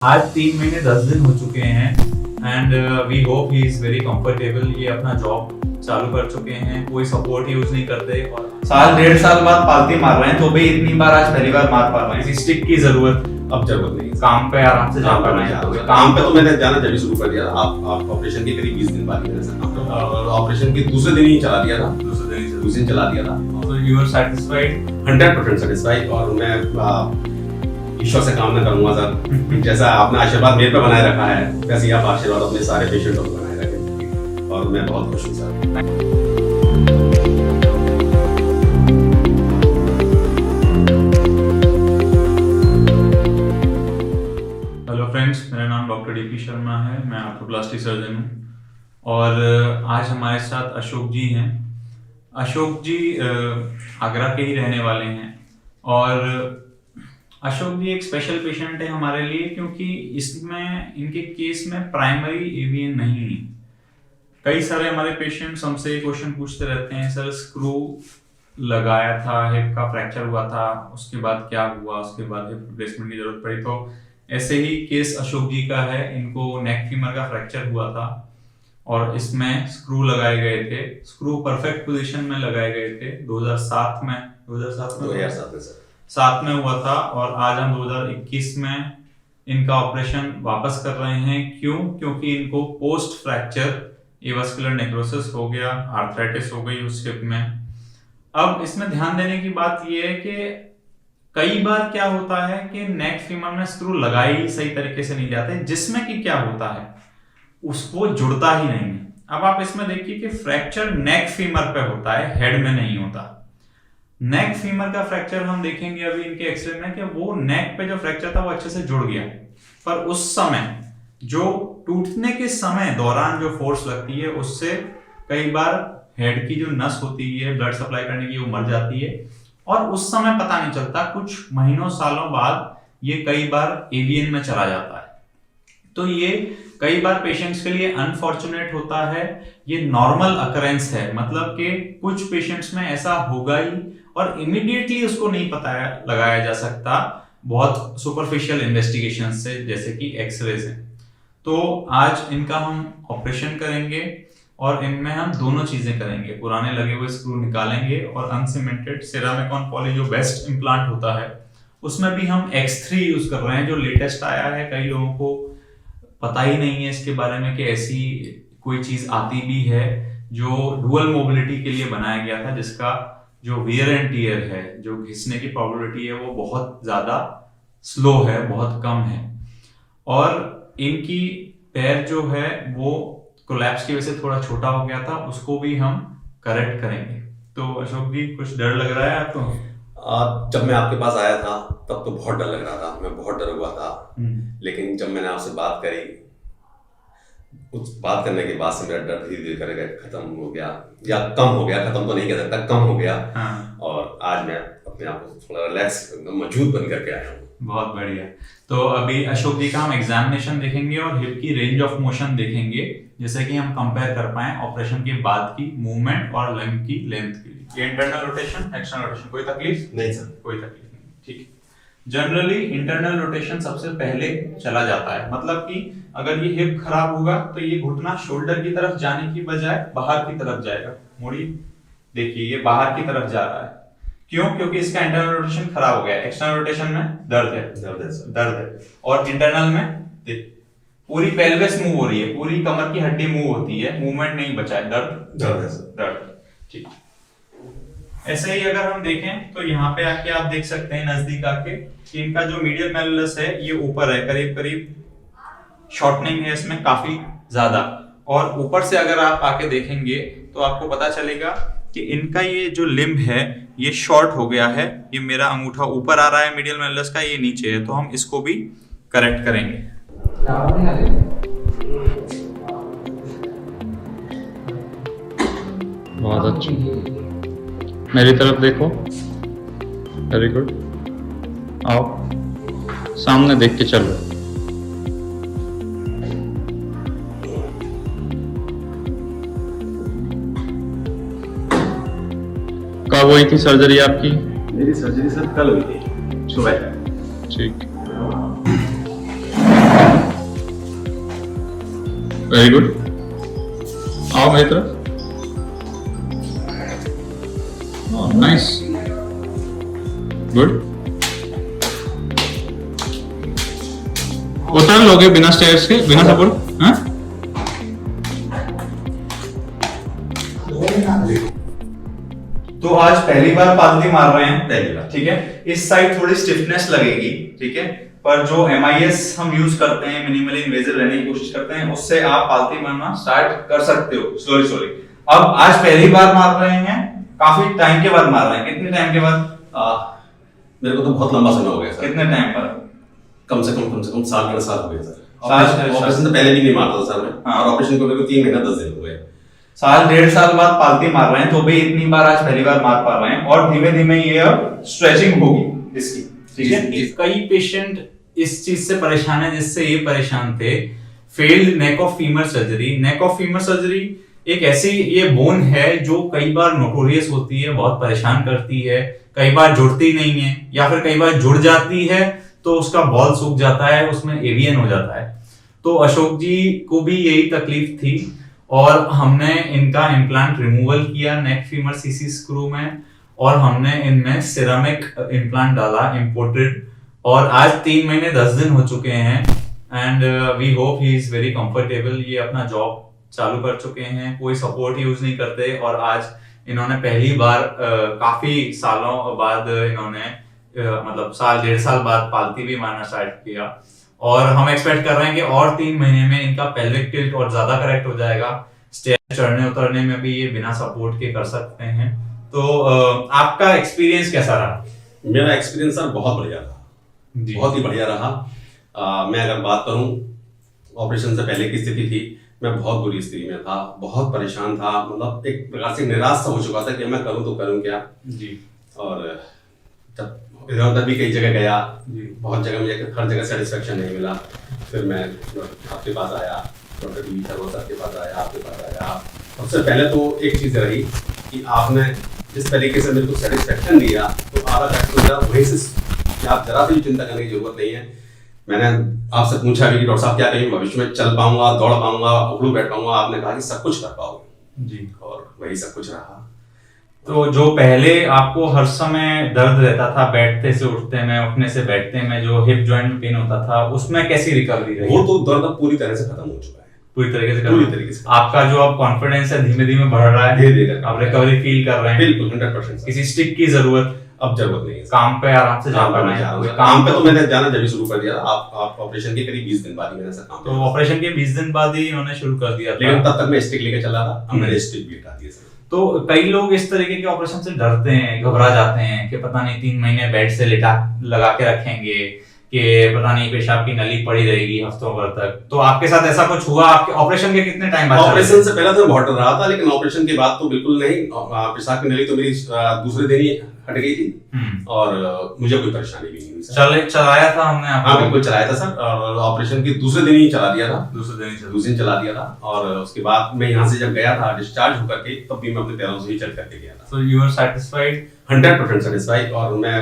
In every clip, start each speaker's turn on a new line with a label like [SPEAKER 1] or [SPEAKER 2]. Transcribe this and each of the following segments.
[SPEAKER 1] आज 3 महीने 10 दिन हो चुके हैं and we hope he is very comfortable. ये अपना जॉब चालू कर चुके हैं, कोई सपोर्ट यूज नहीं करते और
[SPEAKER 2] साल 1.5 साल बाद पालती मार रहे हैं, तो भी इतनी बार आज पहली बार मार पा रहे हैं।
[SPEAKER 1] किसी स्टिक की जरूरत
[SPEAKER 2] अब जरूरत नहीं है।
[SPEAKER 1] काम पे आराम से जा
[SPEAKER 2] काम
[SPEAKER 1] पा
[SPEAKER 2] पर
[SPEAKER 1] रहे
[SPEAKER 2] नहीं
[SPEAKER 1] हैं।
[SPEAKER 2] जाना। काम पे तो मैंने जाना जब शुरू कर दिया था। आप ऑपरेशन के करीब 20 दिन बाद मेरे साथ और ऑपरेशन के दूसरे दिन ही चला दिया था। दूसरे दिन चला दिया था।
[SPEAKER 1] So you are satisfied?
[SPEAKER 2] 100% satisfied. और मैं ईश्वर से कामना करूंगा सर, जैसा आपने आशीर्वाद मेरे पे बनाए रखा है वैसे ही आप आशीर्वाद अपने सारे पेशेंटों को बनाए रखें। और मैं बहुत खुश हूँ सर।
[SPEAKER 1] हेलो फ्रेंड्स, मेरा नाम डॉक्टर डीपी शर्मा है, मैं आर्थोप्लास्टी सर्जन हूँ और आज हमारे साथ अशोक जी हैं। अशोक जी आगरा के ही रहने वाले हैं और अशोक जी एक स्पेशल पेशेंट है हमारे लिए क्योंकि इसमें इनके केस में प्राइमरी एवीएन नहीं है। कई सारे हमारे पेशेंट्स हमसे क्वेश्चन पूछते रहते हैं, सर स्क्रू लगाया था, हिप का फ्रैक्चर हुआ था, उसके बाद क्या हुआ, उसके बाद हिप रिप्लेसमेंट की जरूरत पड़ी। तो ऐसे ही केस अशोक जी का है। इनको नेक फीमर का फ्रैक्चर हुआ था और इसमें स्क्रू लगाए गए थे। स्क्रू परफेक्ट पोजीशन में लगाए गए थे 2007 में 2007 में हुआ था और आज हम 2021 में इनका ऑपरेशन वापस कर रहे हैं। क्यों? क्योंकि इनको पोस्ट फ्रैक्चर एवास्कुलर नेक्रोसिस हो गया, आर्थराइटिस हो गई उस हिप में। अब इसमें ध्यान देने की बात यह है कि कई बार क्या होता है कि नेक फीमर में स्क्रू लगाई सही तरीके से नहीं जाते, जिसमें कि क्या होता है उसको जुड़ता ही नहीं है। अब आप इसमें देखिए कि फ्रैक्चर नेक फीमर पे होता है, हेड में नहीं होता। नेक फीमर का फ्रैक्चर हम देखेंगे अभी इनके एक्सरे में कि वो नेक पे जो फ्रैक्चर था वो अच्छे से जुड़ गया, पर उस समय जो टूटने के समय दौरान जो फोर्स लगती है उससे कई बार हेड की जो नस होती है ब्लड सप्लाई करने की वो मर जाती है और उस समय पता नहीं चलता, कुछ महीनों सालों बाद ये कई बार एवीएन में चला जाता है। तो ये कई बार पेशेंट्स के लिए अनफॉर्चुनेट होता है, ये नॉर्मल अकरेंस है, मतलब कि कुछ पेशेंट्स में ऐसा होगा ही और इमीडिएटली उसको नहीं पता लगाया जा सकता बहुत सुपरफिशियल इन्वेस्टिगेशन से, जैसे कि एक्सरेज हैं। तो आज इनका हम ऑपरेशन करेंगे और इनमें हम दोनों चीजें करेंगे, पुराने लगे हुए स्क्रू निकालेंगे और अनसीमेंटेड सेरामिक पॉली जो बेस्ट इम्प्लांट होता है उसमें भी हम X3 यूज कर रहे हैं, जो लेटेस्ट आया है। कई लोगों को पता ही नहीं है इसके बारे में कि ऐसी कोई चीज आती भी है जो डुअल मोबिलिटी के लिए बनाया गया था, जिसका जो वियर एंड टियर है, जो घिसने की प्रोबेबिलिटी है वो बहुत ज्यादा स्लो है, बहुत कम है। और इनकी पैर जो है वो कोलैप्स की वजह से थोड़ा छोटा हो गया था, उसको भी हम करेक्ट करेंगे। तो अशोक जी, कुछ डर लग रहा है आपको?
[SPEAKER 2] जब मैं आपके पास आया था तब तो बहुत डर लग रहा था, मैं बहुत डर हुआ था। लेकिन जब मैंने आपसे बात करी, उस बात करने के बाद से मेरा डर धीरे धीरे करके खत्म हो गया, या कम हो गया, खत्म तो नहीं कह सकता, कम हो गया। और आज मैं अपने आप को थोड़ा रिलैक्स मौजूद बन करके आया हूँ।
[SPEAKER 1] बहुत बढ़िया। तो अभी अशोक जी का हम एग्जामिनेशन देखेंगे और हिप की रेंज ऑफ मोशन देखेंगे, जैसे कि हम कंपेयर कर पाए ऑपरेशन के बाद की मूवमेंट और लिम्ब की लेंथ के लिए। ये इंटरनल रोटेशन, एक्सटर्नल रोटेशन, कोई तकलीफ
[SPEAKER 2] नहीं सर?
[SPEAKER 1] कोई तकलीफ नहीं, ठीक है। जनरली इंटरनल रोटेशन सबसे पहले चला जाता है, मतलब कि अगर ये हिप खराब होगा तो ये घुटना शोल्डर की तरफ जाने की बजाय बाहर की तरफ जाएगा। मोड़ी देखिए, ये बाहर की तरफ जा रहा है। क्यों? क्योंकि इसका इंटरनल रोटेशन खराब हो गया। एक्सटर्नल रोटेशन में दर्द है दर्द है और इंटरनल में पूरी पेल्विस मूव हो रही है, पूरी कमर की हड्डी मूव होती है, मूवमेंट नहीं बचा है, दर्द। ठीक। ऐसे ही अगर हम देखें तो यहाँ पे आके आप देख सकते हैं नजदीक आके कि इनका जो मीडियल मैलुलस है ये ऊपर है, करीब करीब शॉर्टनिंग है इसमें काफी ज्यादा। और ऊपर से अगर आप आके देखेंगे तो आपको पता चलेगा कि इनका ये जो लिम्ब है ये शॉर्ट हो गया है। ये मेरा अंगूठा ऊपर आ रहा है मीडियल मैलुलस का, ये नीचे है, तो हम इसको भी करेक्ट करेंगे।
[SPEAKER 3] बहुत अच्छा, मेरी तरफ देखो, वेरी गुड। आओ सामने देख के चलो। कब हुई थी सर्जरी आपकी?
[SPEAKER 2] मेरी सर्जरी सर कल हुई थी सुबह।
[SPEAKER 3] ठीक। वेरी गुड, आओ मेरी तरफ। Nice, good. उतर लोगे बिना स्टेयर्स के, बिना सपोर्ट? हाँ,
[SPEAKER 1] तो आज पहली बार पालती मार रहे हैं,
[SPEAKER 2] पहली बार।
[SPEAKER 1] ठीक है। इस साइड थोड़ी स्टिफनेस लगेगी, ठीक है, पर जो MIS हम यूज करते हैं, मिनिमली इन्वेजिव रहने की कोशिश करते हैं, उससे आप पालती मारना स्टार्ट कर सकते हो स्लोली स्लोली। अब आज पहली बार मार रहे हैं, काफी टाइम के बाद मार रहे हैं। कितने टाइम के बाद?
[SPEAKER 2] मेरे को तो बहुत लंबा समय हो गया सर।
[SPEAKER 1] कितने टाइम पर?
[SPEAKER 2] कम से कम साल 1.5 साल हो गया सर।
[SPEAKER 1] साल-
[SPEAKER 2] ऑपरेशन से पहले भी नहीं मारता था सर मैं,
[SPEAKER 1] हाँ।
[SPEAKER 2] और ऑपरेशन को मेरे को 3 महीना 10 दिन हो गए।
[SPEAKER 1] साल 1.5 साल बाद पालती मार रहे हैं, तो भी इतनी बार आज पहली बार मार पा रहे हैं, और धीमे धीमे ये अब स्ट्रेचिंग होगी इसकी, ठीक है।
[SPEAKER 2] जी।
[SPEAKER 1] कई पेशेंट इस चीज से परेशान है, जिससे ये परेशान थे, failed neck of femur surgery. Neck of femur surgery एक ऐसी ये बोन है जो कई बार नोटोरियस होती है, बहुत परेशान करती है, कई बार जुड़ती नहीं है, या फिर कई बार जुड़ जाती है तो उसका बॉल सूख जाता है, उसमें एवियन हो जाता है। तो अशोक जी को भी यही तकलीफ थी, और हमने इनका इम्प्लांट रिमूवल किया नेक फीमर सीसी स्क्रू में, और हमने इनमें सिरेमिक इम्प्लांट डाला इंपोर्टेड, और आज 3 महीने 10 दिन हो चुके हैं, and we hope he is very comfortable. ये अपना जॉब चालू कर चुके हैं, कोई सपोर्ट यूज नहीं करते, और आज इन्होंने पहली बार काफी सालों बाद इन्होंने मतलब साल 1.5 साल बाद पालती भी मारना स्टार्ट किया, और हम एक्सपेक्ट कर रहे हैं कि और 3 महीने में इनका पेल्विक टिल्ट और ज्यादा करेक्ट हो जाएगा। स्टेयर चढ़ने उतरने में भी ये बिना सपोर्ट के कर सकते हैं। तो आपका एक्सपीरियंस कैसा रहा?
[SPEAKER 2] मेरा एक्सपीरियंस सर बहुत बढ़िया रहा, बहुत ही बढ़िया रहा। मैं अगर बात करूं, ऑपरेशन से पहले की स्थिति थी, मैं बहुत बुरी स्थिति में था, बहुत परेशान था, मतलब एक प्रकार से निराश सा हो चुका था कि मैं करूं तो करूं क्या
[SPEAKER 1] जी।
[SPEAKER 2] और जब इधर उधर भी कई जगह गया,
[SPEAKER 1] जी।
[SPEAKER 2] बहुत जगह मुझे हर जगह सेटिस्फेक्शन नहीं मिला। फिर मैं आपके पास आया, डॉक्टर डी शर्मा सर के पास आया, आपके पास आया। सबसे पहले तो एक चीज़ रही कि आपने जिस तरीके से मेरे को सेटिस्फेक्शन दिया, तो आधा तो मेरा वहीं से, आप जरा भी चिंता करने की जरूरत नहीं है। मैंने आपसे पूछा कि डॉक्टर साहब क्या कहीं भविष्य में चल पाऊंगा, दौड़ पाऊंगा, उखड़ू बैठ पाऊंगा? आपने कहा कि सब कुछ कर पाओगे
[SPEAKER 1] जी।
[SPEAKER 2] और वही सब कुछ रहा।
[SPEAKER 1] तो जो पहले आपको हर समय दर्द रहता था बैठते से उठते में, उठने से बैठते में, जो हिप जॉइंट में पेन होता था, उसमें कैसी रिकवरी रही?
[SPEAKER 2] वो तो दर्द अब पूरी तरह से खत्म हो चुका है,
[SPEAKER 1] पूरी तरीके से
[SPEAKER 2] पूरी तरीके से।
[SPEAKER 1] आपका जो अब कॉन्फिडेंस है धीमे धीमे बढ़ रहा है,
[SPEAKER 2] धीरे-धीरे
[SPEAKER 1] आप रिकवरी फील कर रहे हैं?
[SPEAKER 2] बिल्कुल 100%।
[SPEAKER 1] किसी स्टिक की जरूरत
[SPEAKER 2] अब जरूरत नहीं है,
[SPEAKER 1] काम पे आराम से जा
[SPEAKER 2] काम
[SPEAKER 1] पा
[SPEAKER 2] पर
[SPEAKER 1] रहे
[SPEAKER 2] मैं जा
[SPEAKER 1] हैं?
[SPEAKER 2] रहा हूँ।
[SPEAKER 1] काम पे
[SPEAKER 2] तो मैंने जाना जब शुरू कर दिया था, आप ऑपरेशन के करीब 20 दिन बाद ही मैंने सर काम
[SPEAKER 1] तो
[SPEAKER 2] किया।
[SPEAKER 1] ऑपरेशन के 20 दिन बाद ही इन्होंने शुरू कर दिया था।
[SPEAKER 2] लेकिन तब तक मैं स्टिक लेके चला था, अब मैंने स्टिक भी हटा दिया सर।
[SPEAKER 1] तो कई लोग इस तरीके के ऑपरेशन से डरते हैं, घबरा जाते हैं कि पता नहीं 3 महीने बेड से लेटा लगा के रखेंगे, कि पता नहीं पेशाब की नली पड़ी रहेगी हफ्तों भर तक। तो आपके साथ ऐसा कुछ हुआ? आपके ऑपरेशन के कितने टाइम बाद?
[SPEAKER 2] ऑपरेशन से पहले तो मैं बहुत डर रहा था, लेकिन ऑपरेशन के बाद तो बिल्कुल नहीं। पेशाब की नली तो मेरी दूसरे दिन ही हट गई थी, और मुझे कोई परेशानी भी नहीं हुई सर।
[SPEAKER 1] चलाया था हमने आपको?
[SPEAKER 2] हाँ बिल्कुल चलाया था सर, और ऑपरेशन के दूसरे दिन ही चला दिया था,
[SPEAKER 1] दूसरे
[SPEAKER 2] दूसरे दिन चला दिया था। और उसके बाद मैं यहाँ से जब गया था डिस्चार्ज होकर के, तब भी मैं अपने पैरों से ही चल करके गया था।
[SPEAKER 1] So you are satisfied?
[SPEAKER 2] 100% satisfied. और मैं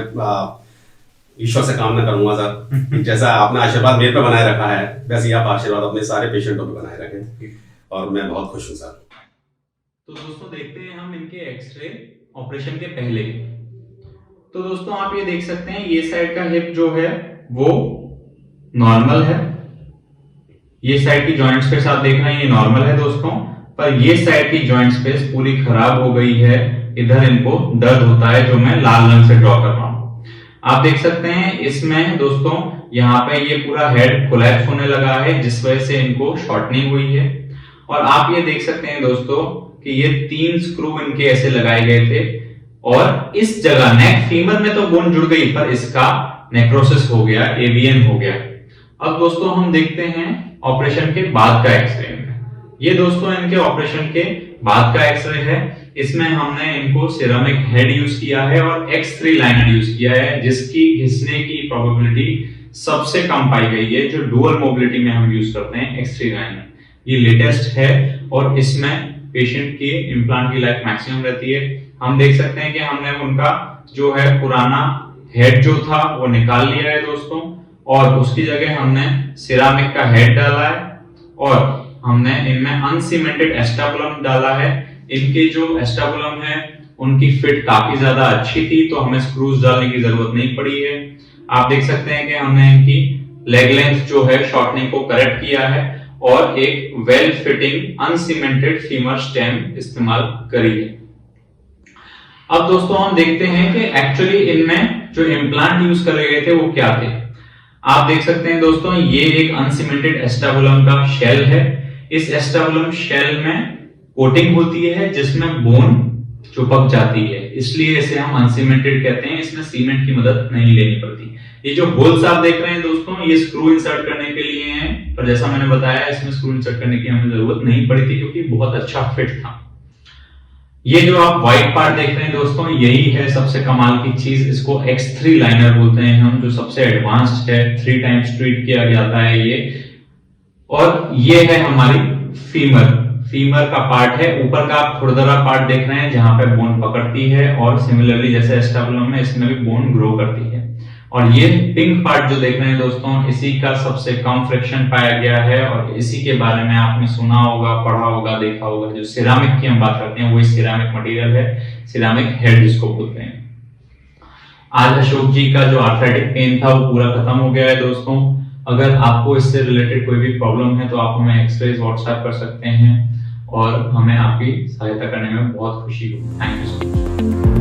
[SPEAKER 2] ईश्वर से कामना करूंगा सर कि जैसा आपने आशीर्वाद मेरे पे बनाए रखा है, वैसे ही आप आशीर्वाद अपने सारे पेशेंटों पे बनाए रखें, और मैं बहुत खुश हूँ सर।
[SPEAKER 1] तो दोस्तों देखते हैं हम इनके एक्सरे ऑपरेशन के पहले। तो दोस्तों आप ये देख सकते हैं, ये साइड का हिप जो है वो नॉर्मल है, ये साइड की जॉइंट स्पेस आप देख रहे हैं ये नॉर्मल है दोस्तों, पर ये साइड की जॉइंट स्पेस पूरी खराब हो गई है। इधर इनको दर्द होता है, जो मैं लाल रंग से ड्रॉ कर रहा हूं। आप देख सकते हैं इसमें दोस्तों, यहाँ पे ये पूरा हेड कोलैप्स होने लगा है, जिस वजह से इनको शॉर्टनिंग हुई है। और आप ये देख सकते हैं दोस्तों कि ये 3 स्क्रू इनके ऐसे लगाए गए थे, और इस जगह नेक फीमर में तो बोन जुड़ गई, पर इसका नेक्रोसिस हो गया, एवियन हो गया। अब दोस्तों हम देखते हैं ऑपरेशन के बाद का एक्सरे। ये दोस्तों इनके ऑपरेशन के बाद का एक्सरे है। इसमें हमने इनको सिरेमिक हेड यूज किया है और X3 लाइनर यूज किया है, जिसकी घिसने की प्रोबेबिलिटी सबसे कम पाई गई है। जो डुअल मोबिलिटी में हम यूज करते हैं X3 लाइनर, ये लेटेस्ट है, और इसमें पेशेंट की इम्प्लांट की लाइफ मैक्सिमम रहती है। हम देख सकते हैं कि हमने उनका जो है पुराना हेड जो था वो निकाल लिया है दोस्तों, और उसकी जगह हमने सिरेमिक का हेड डाला है, और हमने इनमें अनसीमेंटेड एस्टाबुलम डाला है। इनके जो एस्टाबुलम है उनकी फिट काफी ज्यादा अच्छी थी, तो हमें स्क्रूज डालने की जरूरत नहीं पड़ी है। आप देख सकते हैं कि हमने इनकी लेग लेंथ जो है शॉर्टनिंग को करेक्ट किया है और एक well fitting uncemented femur stem इस्तेमाल करी है। अब दोस्तों हम देखते हैं कि एक्चुअली इनमें जो इम्प्लांट यूज करे गए थे वो क्या थे। आप देख सकते हैं दोस्तों, ये एक अनसीमेंटेड एस्टाबुलम का शेल है। इस एस्टाबुलम शेल में कोटिंग होती है जिसमें बोन चिपक जाती है, इसलिए इसे हम अनसीमेंटेड कहते हैं। इसमें सीमेंट की मदद नहीं लेनी पड़ती। ये जो होल्स आप देख रहे हैं दोस्तों, ये स्क्रू इंसर्ट करने के लिए हैं, पर जैसा मैंने बताया इसमें स्क्रू इंसर्ट करने की हमें जरूरत नहीं पड़ी थी क्योंकि बहुत अच्छा फिट था। ये जो आप व्हाइट पार्ट देख रहे हैं दोस्तों, यही है सबसे कमाल की चीज। इसको X3 लाइनर बोलते हैं हम, जो सबसे एडवांस्ड है। 3 टाइम्स ट्रीट किया जाता है ये। और ये है हमारी फीमर का पार्ट है। ऊपर का आप खुरदरा पार्ट देख रहे हैं जहां पे बोन पकड़ती है, और सिमिलरली जैसे एस्टाबुलम में इसमें भी बोन ग्रो करती है। और ये पिंक पार्ट जो देख रहे हैं दोस्तों, इसी का सबसे कम फ्रिक्शन पाया गया है, और इसी के बारे में आपने सुना होगा, पढ़ा होगा, देखा होगा। जो सिरामिक की हम बात करते हैं वही सिरामिक मटेरियल है, सिरामिक हेड जिसको बोलते हैं। आज अशोक जी का जो आर्थराइटिक पेन था वो पूरा खत्म हो गया है दोस्तों। अगर आपको इससे रिलेटेड कोई भी प्रॉब्लम है तो आप हमें एक्सरेज व्हाट्सएप कर सकते हैं, और हमें आपकी सहायता करने में बहुत खुशी होगी। Thank you so much.